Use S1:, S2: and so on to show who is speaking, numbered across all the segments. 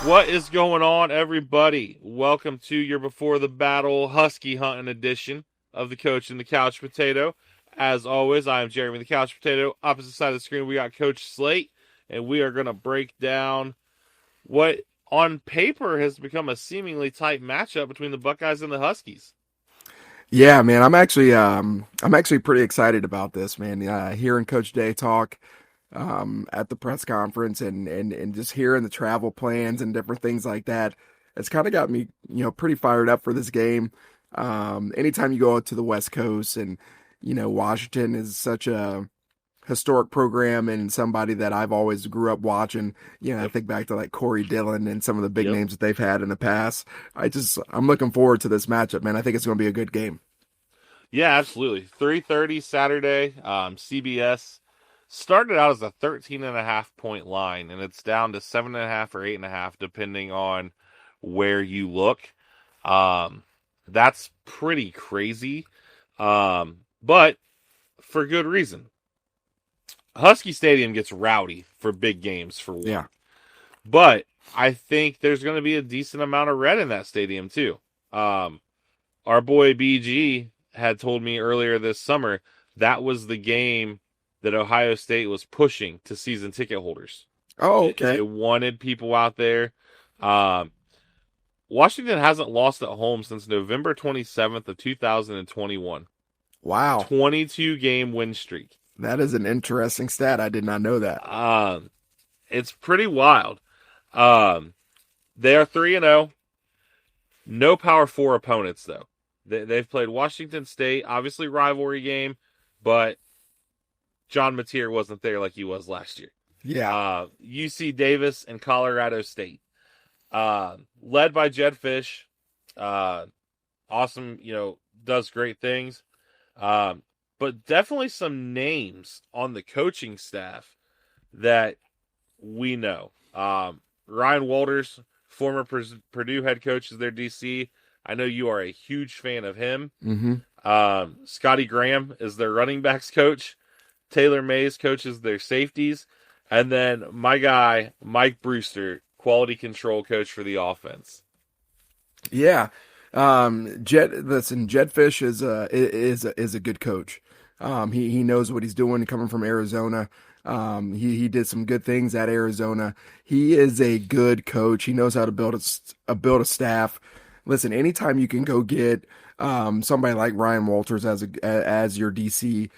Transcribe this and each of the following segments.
S1: What is going on, everybody? Welcome to your Before the Battle Husky Hunting edition of the Coach and the Couch Potato. As always, I am Jeremy the Couch Potato. Opposite side of the screen, we got Coach Slate, and we are going to break down what on paper has become a seemingly tight matchup between the Buckeyes and the Huskies.
S2: Yeah, man, I'm actually pretty excited about this, man. Hearing Coach Day talk at the press conference and just hearing the travel plans and different things like that, it's kind of got me, pretty fired up for this game. Anytime you go out to the West Coast and Washington is such a historic program and somebody that I've always grew up watching. I
S1: Yep,
S2: think back to like Corey Dillon and some of the big
S1: yep.
S2: names that they've had in the past. I'm looking forward to this matchup, man. I think it's going to be a good game.
S1: Yeah, absolutely. 3:30 Saturday, CBS. Started out as a 13.5 point line, and it's down to 7.5 or 8.5, depending on where you look. Um, that's pretty crazy, but for good reason. Husky Stadium gets rowdy for big games, for
S2: Yeah.
S1: one. But I think there's going to be a decent amount of red in that stadium, too. Um, our boy BG had told me earlier this summer that was the game that Ohio State was pushing to season ticket holders.
S2: Oh,
S1: They
S2: okay.
S1: wanted people out there. Um, Washington hasn't lost at home since November 27th of 2021.
S2: Wow.
S1: 22 game win streak.
S2: That is an interesting stat. I did not know that.
S1: Um, it's pretty wild. Um, they are 3-0. No Power 4 opponents, though. They've played Washington State, obviously rivalry game, but John Mateer wasn't there like he was last year.
S2: Yeah.
S1: UC Davis and Colorado State, led by Jed Fish. Uh, awesome, does great things. Um, but definitely some names on the coaching staff that we know. Ryan Walters, former Purdue head coach, is their DC. I know you are a huge fan of him.
S2: Mm-hmm.
S1: Scotty Graham is their running backs coach. Taylor Mays coaches their safeties. And then my guy, Mike Brewster, quality control coach for the offense.
S2: Yeah. Jed Fish is a good coach. He knows what he's doing coming from Arizona. He did some good things at Arizona. He is a good coach. He knows how to build a staff. Listen, anytime you can go get somebody like Ryan Walters as your DC.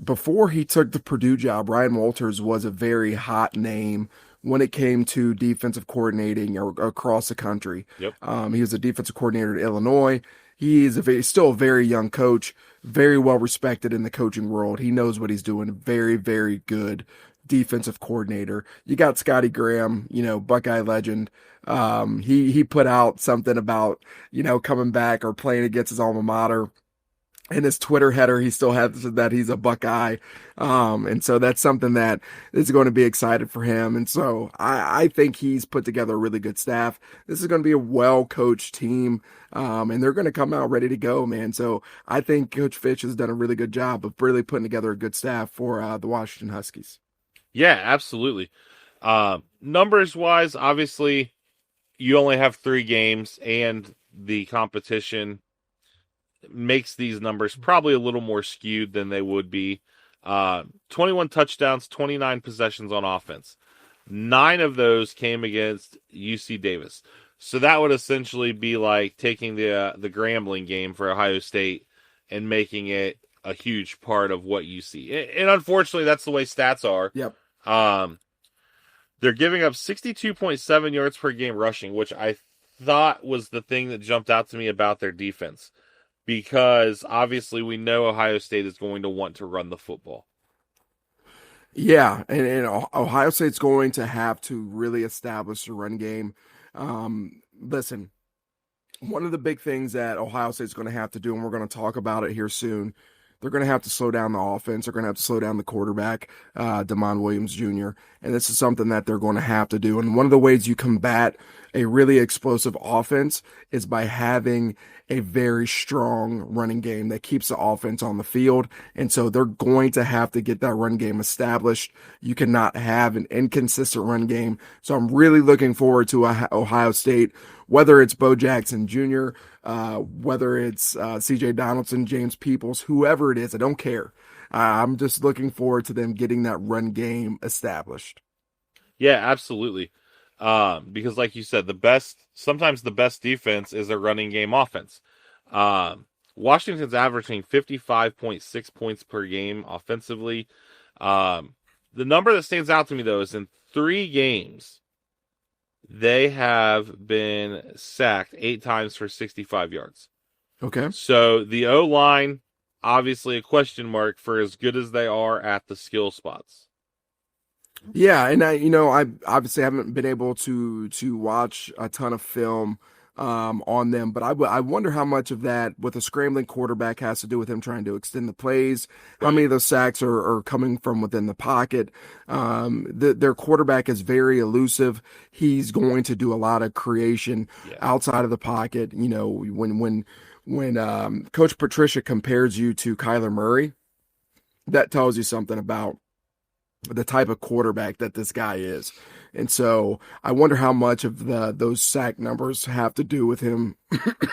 S2: Before he took the Purdue job, Ryan Walters was a very hot name when it came to defensive coordinating across the country.
S1: Yep.
S2: He was a defensive coordinator at Illinois. He is still a very young coach, very well respected in the coaching world. He knows what he's doing. Very, very good defensive coordinator. You got Scotty Graham, Buckeye legend. He put out something about, coming back or playing against his alma mater. In his Twitter header, he still has that he's a Buckeye. And so that's something that is going to be excited for him. And so I think he's put together a really good staff. This is going to be a well-coached team. And they're going to come out ready to go, man. So I think Coach Fitch has done a really good job of really putting together a good staff for the Washington Huskies.
S1: Yeah, absolutely. Numbers wise, obviously, you only have 3 games, and the competition makes these numbers probably a little more skewed than they would be. 21 touchdowns, 29 possessions on offense. 9 of those came against UC Davis. So that would essentially be like taking the Grambling game for Ohio State and making it a huge part of what you see. And unfortunately, that's the way stats are.
S2: Yep.
S1: Um, they're giving up 62.7 yards per game rushing, which I thought was the thing that jumped out to me about their defense. Because obviously we know Ohio State is going to want to run the football.
S2: Yeah, and Ohio State's going to have to really establish the run game. Listen, one of the big things that Ohio State's going to have to do, and we're going to talk about it here soon, they're going to have to slow down the offense. They're going to have to slow down the quarterback, Damon Williams Jr. And this is something that they're going to have to do. And one of the ways you combat a really explosive offense is by having a very strong running game that keeps the offense on the field. And so they're going to have to get that run game established. You cannot have an inconsistent run game. So I'm really looking forward to Ohio State, whether it's Bo Jackson Jr., whether it's CJ Donaldson, James Peoples, whoever it is, I don't care. I'm just looking forward to them getting that run game established.
S1: Yeah, absolutely. Because like you said, sometimes the best defense is a running game offense. Washington's averaging 55.6 points per game offensively. The number that stands out to me, though, is in 3 games, they have been sacked 8 times for 65 yards.
S2: Okay.
S1: So the O-line, obviously a question mark for as good as they are at the skill spots.
S2: Yeah, and I obviously haven't been able to watch a ton of film on them, but I wonder how much of that with a scrambling quarterback has to do with him trying to extend the plays. How many of those sacks are coming from within the pocket? Their quarterback is very elusive. He's going to do a lot of creation outside of the pocket. You know, when Coach Patricia compares you to Kyler Murray, that tells you something about the type of quarterback that this guy is. And so I wonder how much of those sack numbers have to do with him,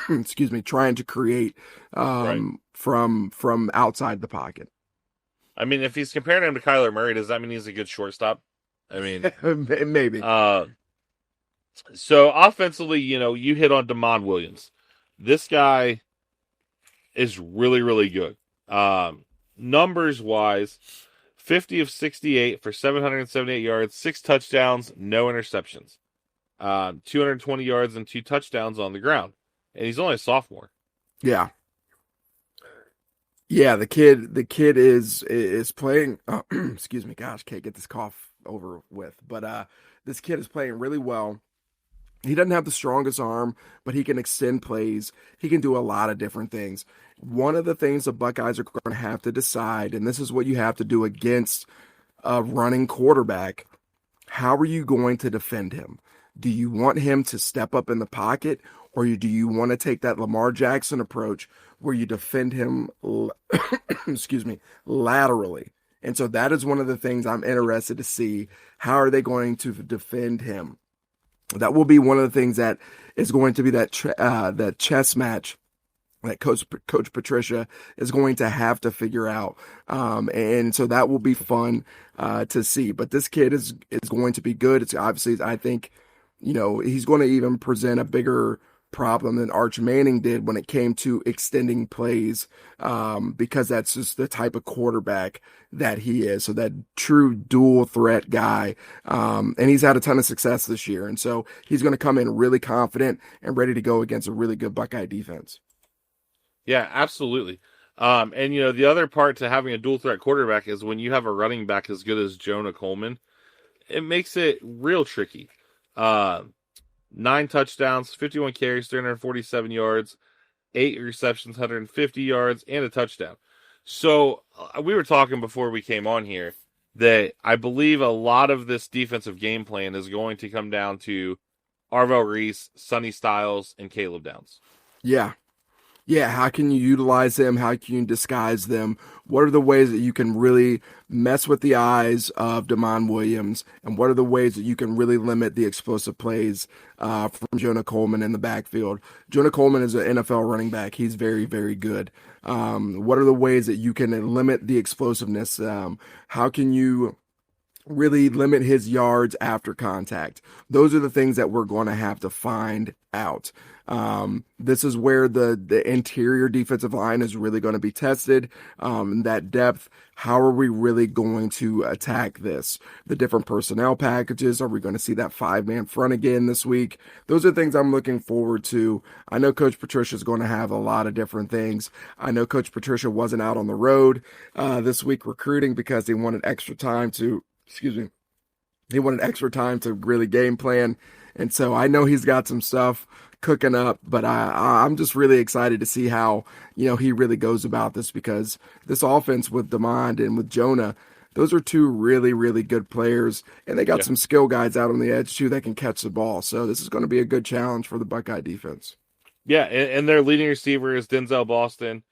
S2: excuse me, trying to create from outside the pocket.
S1: I mean, if he's comparing him to Kyler Murray, does that mean he's a good shortstop? I mean,
S2: maybe.
S1: So offensively, you hit on Damon Williams. This guy is really, really good. Numbers wise, 50 of 68 for 778 yards, 6 touchdowns, no interceptions. 220 yards and 2 touchdowns on the ground. And he's only a sophomore.
S2: Yeah. Yeah, the kid is playing excuse me, gosh, can't get this cough over with. But this kid is playing really well. He doesn't have the strongest arm, but he can extend plays. He can do a lot of different things. One of the things the Buckeyes are going to have to decide, and this is what you have to do against a running quarterback, how are you going to defend him? Do you want him to step up in the pocket, or do you want to take that Lamar Jackson approach where you defend him, excuse me, laterally? And so that is one of the things I'm interested to see. How are they going to defend him? That will be one of the things that is going to be that chess match that Coach Patricia is going to have to figure out. And so that will be fun to see. But this kid is going to be good. It's obviously, I think, he's going to even present a bigger problem than Arch Manning did when it came to extending plays, because that's just the type of quarterback that he is. So that true dual threat guy. And he's had a ton of success this year. And so he's going to come in really confident and ready to go against a really good Buckeye defense.
S1: Yeah, absolutely. And the other part to having a dual threat quarterback is when you have a running back as good as Jonah Coleman, it makes it real tricky. 9 touchdowns, 51 carries, 347 yards, 8 receptions, 150 yards, and a touchdown. So we were talking before we came on here that I believe a lot of this defensive game plan is going to come down to Arvell Reese, Sonny Styles, and Caleb Downs.
S2: Yeah. Yeah, how can you utilize them? How can you disguise them? What are the ways that you can really mess with the eyes of Damon Williams? And what are the ways that you can really limit the explosive plays from Jonah Coleman in the backfield? Jonah Coleman is an NFL running back. He's very, very good. What are the ways that you can limit the explosiveness? How can you really limit his yards after contact? Those are the things that we're going to have to find out. This is where the interior defensive line is really going to be tested. That depth, how are we really going to attack this? The different personnel packages, are we going to see that 5-man front again this week? Those are things I'm looking forward to. I know Coach Patricia is going to have a lot of different things. I know Coach Patricia wasn't out on the road this week recruiting because he wanted extra time to really game plan. And so I know he's got some stuff cooking up. But I'm just really excited to see how, he really goes about this, because this offense with Demond and with Jonah, those are two really, really good players, and they got
S1: Yeah.
S2: some skill guys out on the edge too that can catch the ball. So this is going to be a good challenge for the Buckeye defense.
S1: Yeah, and their leading receiver is Denzel Boston.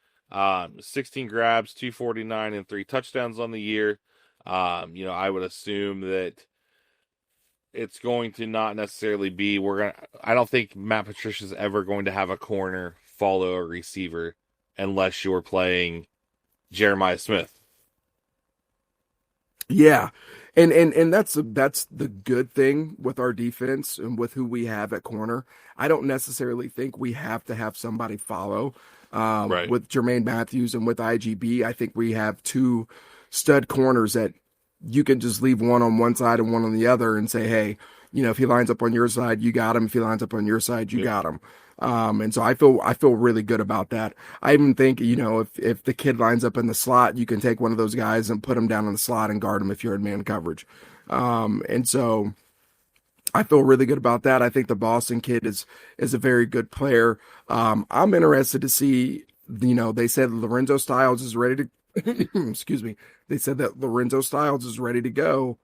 S1: 16 grabs, 249, and 3 touchdowns on the year. I would assume that it's going to not necessarily be I don't think Matt Patricia's ever going to have a corner follow a receiver unless you're playing Jeremiah Smith.
S2: Yeah. And that's the good thing with our defense and with who we have at corner. I don't necessarily think we have to have somebody follow.
S1: Right.
S2: With Jermaine Matthews and with IGB, I think we have two stud corners that you can just leave one on one side and one on the other and say, hey, if he lines up on your side, you got him. If he lines up on your side, you got him. And so I feel really good about that. I even think, if the kid lines up in the slot, you can take one of those guys and put him down in the slot and guard him if you're in man coverage. And so I feel really good about that. I think the Boston kid is a very good player. I'm interested to see, they said Lorenzo Styles is ready to, excuse me. They said that Lorenzo Styles is ready to go.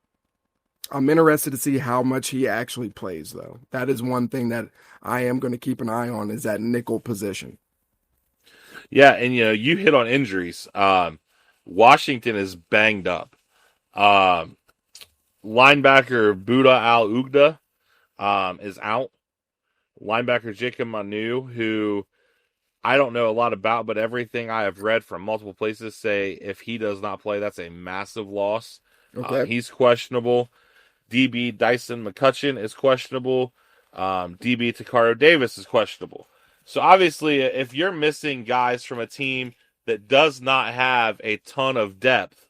S2: I'm interested to see how much he actually plays, though. That is one thing that I am going to keep an eye on, is that nickel position.
S1: Yeah, and you hit on injuries. Washington is banged up. Linebacker Buda Al Ugda is out. Linebacker Jacob Manu, who I don't know a lot about, but everything I have read from multiple places say if he does not play, that's a massive loss.
S2: Okay.
S1: He's questionable. DB Dyson McCutcheon is questionable. DB Takaro Davis is questionable. So obviously, if you're missing guys from a team that does not have a ton of depth,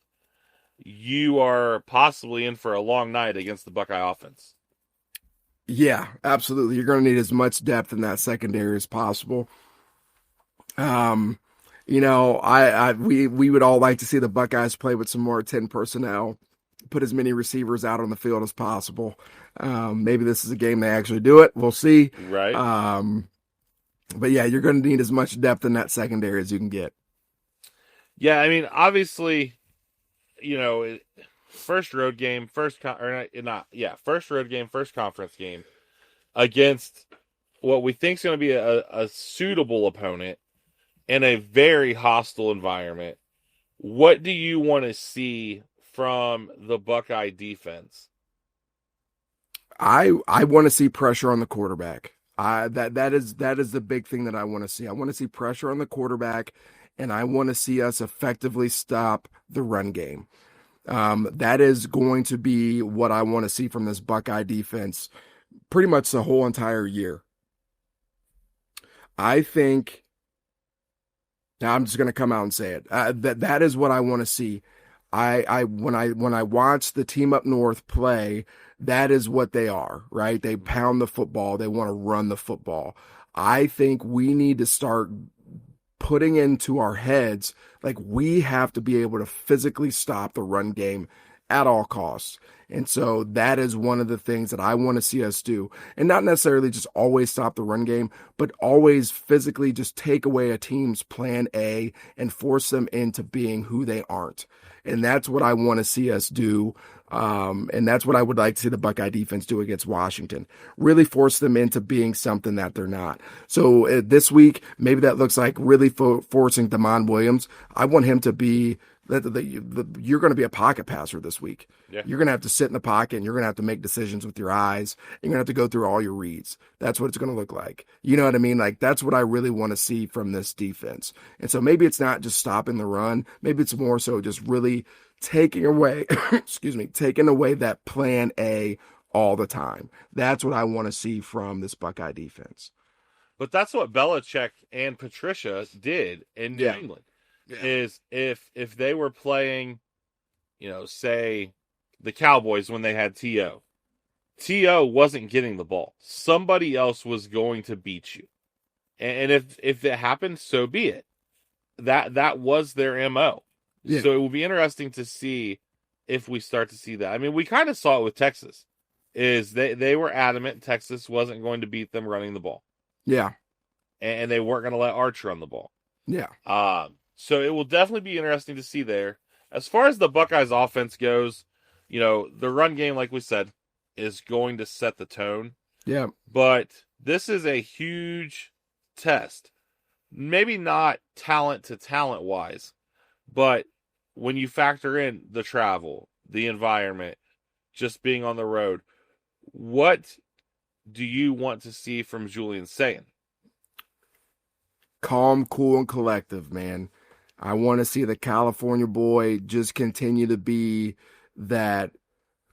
S1: you are possibly in for a long night against the Buckeye offense.
S2: Yeah, absolutely. You're going to need as much depth in that secondary as possible. We would all like to see the Buckeyes play with some more 10 personnel, put as many receivers out on the field as possible. Maybe this is a game they actually do it. We'll see.
S1: Right.
S2: But yeah, you're going to need as much depth in that secondary as you can get.
S1: Yeah, I mean, obviously, first road game, first conference game against what we think is going to be a suitable opponent in a very hostile environment. What do you want to see from the Buckeye defense?
S2: I want to see pressure on the quarterback. That is the big thing that I want to see. I want to see pressure on the quarterback, and I want to see us effectively stop the run game. That is going to be what I want to see from this Buckeye defense pretty much the whole entire year. I think, now I'm just going to come out and say it. That is what I want to see. When I watch the team up north play, that is what they are, right? They pound the football. They want to run the football. I think we need to start putting into our heads, like, we have to be able to physically stop the run game at all costs. And so that is one of the things that I want to see us do. And not necessarily just always stop the run game, but always physically just take away a team's plan A and force them into being who they aren't. And that's what I want to see us do. And that's what I would like to see the Buckeye defense do against Washington. Really force them into being something that they're not. So this week, maybe that looks like really forcing Damon Williams. I want him to be you're going to be a pocket passer this week.
S1: Yeah.
S2: You're going to have to sit in the pocket, and you're going to have to make decisions with your eyes. You're going to have to go through all your reads. That's what it's going to look like. You know what I mean? Like, that's what I really want to see from this defense. And so maybe it's not just stopping the run. Maybe it's more so just really taking away, taking away that plan A all the time. That's what I want to see from this Buckeye defense.
S1: But that's what Belichick and Patricia did in New England. Yeah. Is if they were playing, say the Cowboys when they had T.O. wasn't getting the ball. Somebody else was going to beat you. And if it happened, so be it. That was their MO. Yeah. So it will be interesting to see if we start to see that. I mean, we kind of saw it with Texas. Is they were adamant Texas wasn't going to beat them running the ball.
S2: Yeah.
S1: and they weren't going to let Arch run the ball.
S2: Yeah.
S1: So it will definitely be interesting to see there. As far as the Buckeyes offense goes, the run game, like we said, is going to set the tone.
S2: Yeah.
S1: But this is a huge test. Maybe not talent to talent wise, but when you factor in the travel, the environment, just being on the road, what do you want to see from Julian Sayin?
S2: Calm, cool, and collective, man. I want to see the California boy just continue to be that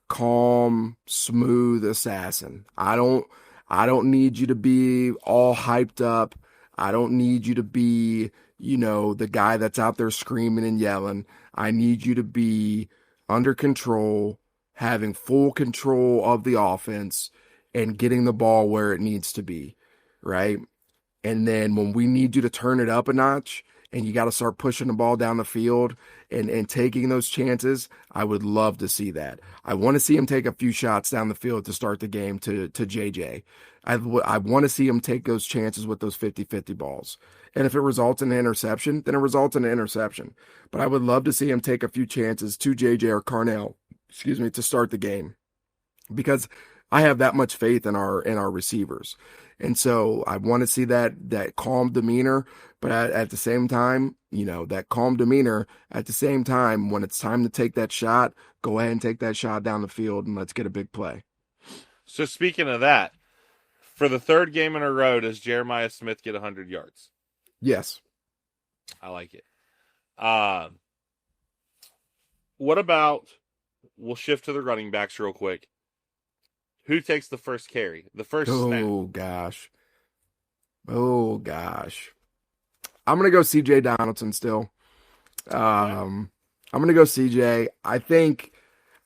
S2: calm, smooth assassin. I don't need you to be all hyped up. I don't need you to be, the guy that's out there screaming and yelling. I need you to be under control, having full control of the offense and getting the ball where it needs to be, right? And then when we need you to turn it up a notch and you got to start pushing the ball down the field and taking those chances, I would love to see that. I want to see him take a few shots down the field to start the game to JJ. I want to see him take those chances with those 50-50 balls. And if it results in an interception, then it results in an interception. But I would love to see him take a few chances to JJ or Carnell, to start the game. Because I have that much faith in our receivers. And so I want to see that calm demeanor, but at the same time, that calm demeanor at the same time, when it's time to take that shot, go ahead and take that shot down the field and let's get a big play.
S1: So speaking of that, for the third game in a row, does Jeremiah Smith get 100 yards?
S2: Yes.
S1: I like it. What about, we'll shift to the running backs real quick. Who takes the first carry? The first snap?
S2: Oh, gosh. I'm going to go CJ Donaldson still. I'm going to go CJ. I think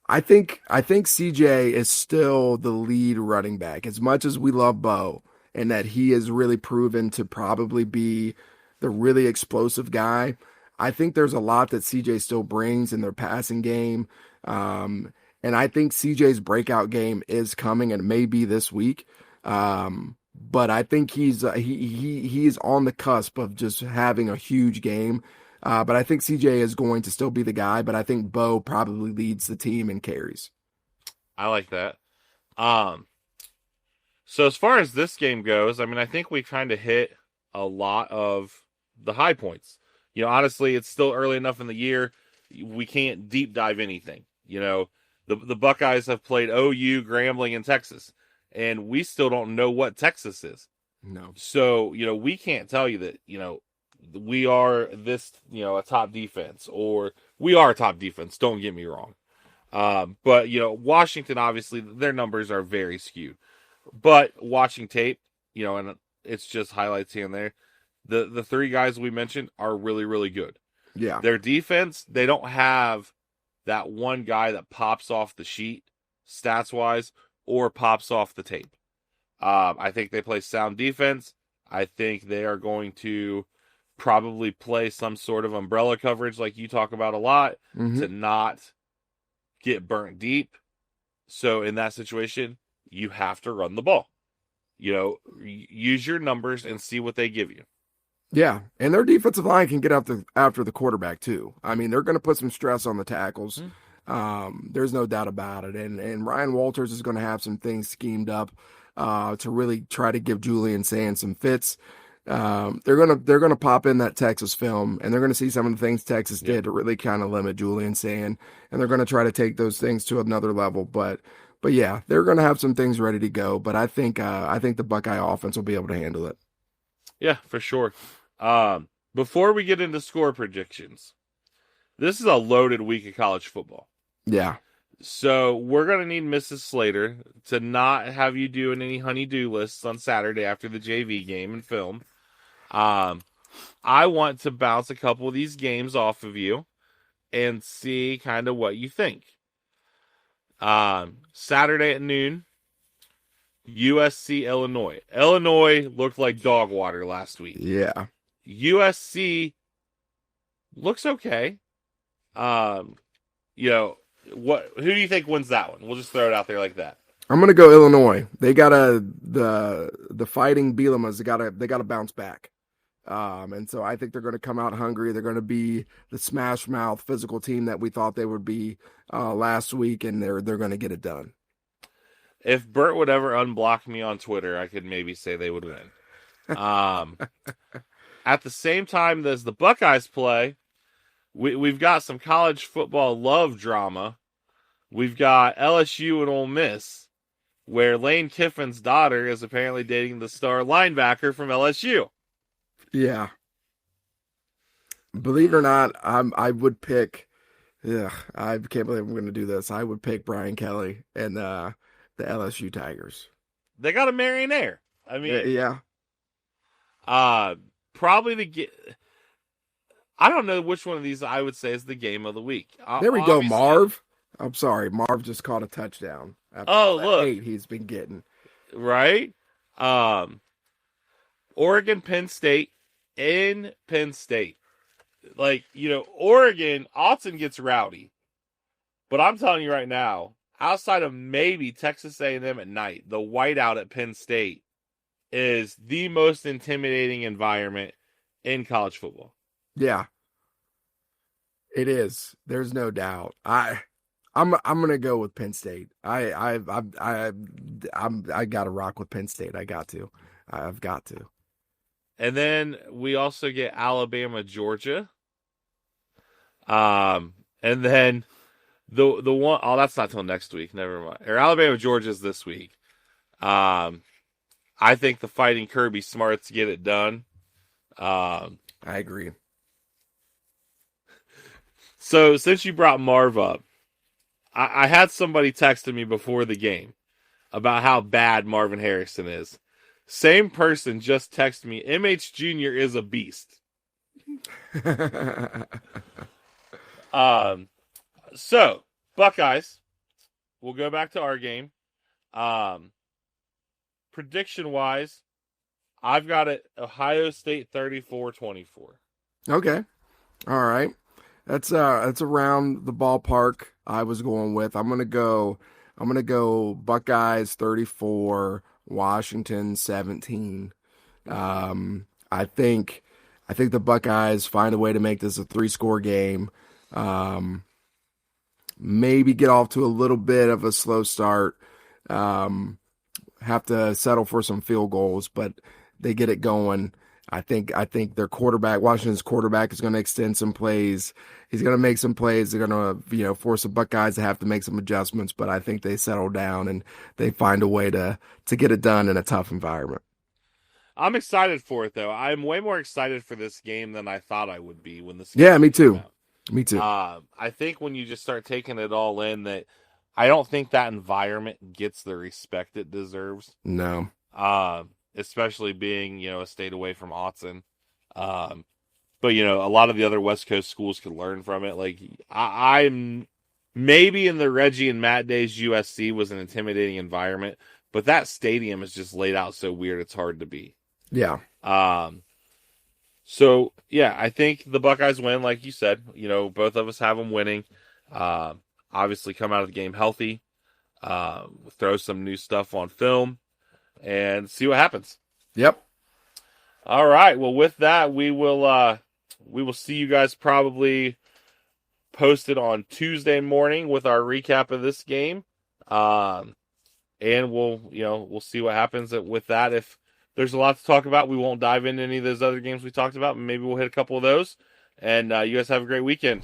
S2: CJ is still the lead running back. As much as we love Bo and that he has really proven to probably be the really explosive guy, I think there's a lot that CJ still brings in their passing game. And I think CJ's breakout game is coming, and it may be this week. But I think he's on the cusp of just having a huge game. But I think CJ is going to still be the guy, but I think Bo probably leads the team in carries.
S1: I like that. So as far as this game goes, I think we kind of hit a lot of the high points. Honestly, it's still early enough in the year. We can't deep dive anything. The Buckeyes have played OU, Grambling, and Texas, and we still don't know what Texas is.
S2: No.
S1: So, we can't tell you that, we are this, a top defense, or we are a top defense. Don't get me wrong. But, Washington, obviously, their numbers are very skewed. But watching tape, and it's just highlights here and there, the three guys we mentioned are really, really good.
S2: Yeah.
S1: Their defense, they don't have that one guy that pops off the sheet, stats-wise, or pops off the tape. I think they play sound defense. I think they are going to probably play some sort of umbrella coverage like you talk about a lot to not get burnt deep. So in that situation, you have to run the ball. Use your numbers and see what they give you.
S2: Yeah, and their defensive line can get after the quarterback too. They're going to put some stress on the tackles. There's no doubt about it. And Ryan Walters is going to have some things schemed up to really try to give Julian Sayin some fits. They're gonna pop in that Texas film, and they're gonna see some of the things Texas did to really kind of limit Julian Sayin, and they're gonna try to take those things to another level. But yeah, they're gonna have some things ready to go. But I think the Buckeye offense will be able to handle it.
S1: Yeah, for sure. Before we get into score predictions, this is a loaded week of college football.
S2: Yeah.
S1: So we're going to need Mrs. Slater to not have you doing any honey-do lists on Saturday after the JV game and film. I want to bounce a couple of these games off of you and see kind of what you think. Saturday at noon, USC, Illinois. Illinois looked like dog water last week.
S2: Yeah.
S1: USC looks okay. Who do you think wins that one? We'll just throw it out there like that.
S2: I'm gonna go Illinois. They gotta the Fighting Bielemas. They gotta bounce back. And so I think they're going to come out hungry. They're going to be the smash mouth physical team that we thought they would be last week, and they're going to get it done.
S1: If Bert would ever unblock me on Twitter, I could maybe say they would win. At the same time as the Buckeyes play, we've got some college football love drama. We've got LSU and Ole Miss, where Lane Kiffin's daughter is apparently dating the star linebacker from LSU.
S2: Yeah. Believe it or not, I would pick. Yeah, I can't believe I'm going to do this. I would pick Brian Kelly and the LSU Tigers.
S1: They got a marionnaire. I mean,
S2: yeah.
S1: Probably I don't know which one of these I would say is the game of the week.
S2: There we go, Marv. I'm sorry, Marv just caught a touchdown.
S1: Oh, look,
S2: hate he's been getting.
S1: Right. Oregon, Penn State, in Penn State. Like, Oregon, Autzen gets rowdy. But I'm telling you right now, outside of maybe Texas A&M at night, the whiteout at Penn State is the most intimidating environment in college football.
S2: Yeah. It is. There's no doubt. I'm gonna go with Penn State. I gotta rock with Penn State. I've got to.
S1: And then we also get Alabama, Georgia. And then the one, that's not till next week. Never mind. Or Alabama, Georgia is this week. I think the Fighting Kirby Smarts get it done.
S2: I agree.
S1: So since you brought Marv up, I had somebody texting me before the game about how bad Marvin Harrison is. Same person just texted me, MH Jr. is a beast. So, Buckeyes, we'll go back to our game. Prediction-wise, I've got it Ohio State 34-24.
S2: Okay. All right. That's around the ballpark I was going with. I'm gonna go Buckeyes 34, Washington 17. I think the Buckeyes find a way to make this a 3-score game. Maybe get off to a little bit of a slow start. Have to settle for some field goals, but they get it going. I think their quarterback, Washington's quarterback, is going to extend some plays. He's going to make some plays. They're going to, force the Buckeyes to have to make some adjustments, but I think they settle down and they find a way to get it done in a tough environment.
S1: I'm excited for it, though. I'm way more excited for this game than I thought I would be when this game
S2: Yeah, me too.
S1: out.
S2: Me too.
S1: I think when you just start taking it all in, that I don't think that environment gets the respect it deserves.
S2: No.
S1: Especially being, a state away from Autzen. But, a lot of the other West Coast schools could learn from it. Like, I'm maybe in the Reggie and Matt days, USC was an intimidating environment, but that stadium is just laid out so weird it's hard to beat.
S2: Yeah.
S1: So, yeah, I think the Buckeyes win, like you said. Both of us have them winning. Obviously come out of the game healthy. Throw some new stuff on film. And see what happens.
S2: Yep.
S1: All right. Well, with that, we will see you guys probably posted on Tuesday morning with our recap of this game. And we'll see what happens with that. If there's a lot to talk about, we won't dive into any of those other games we talked about. Maybe we'll hit a couple of those. And you guys have a great weekend.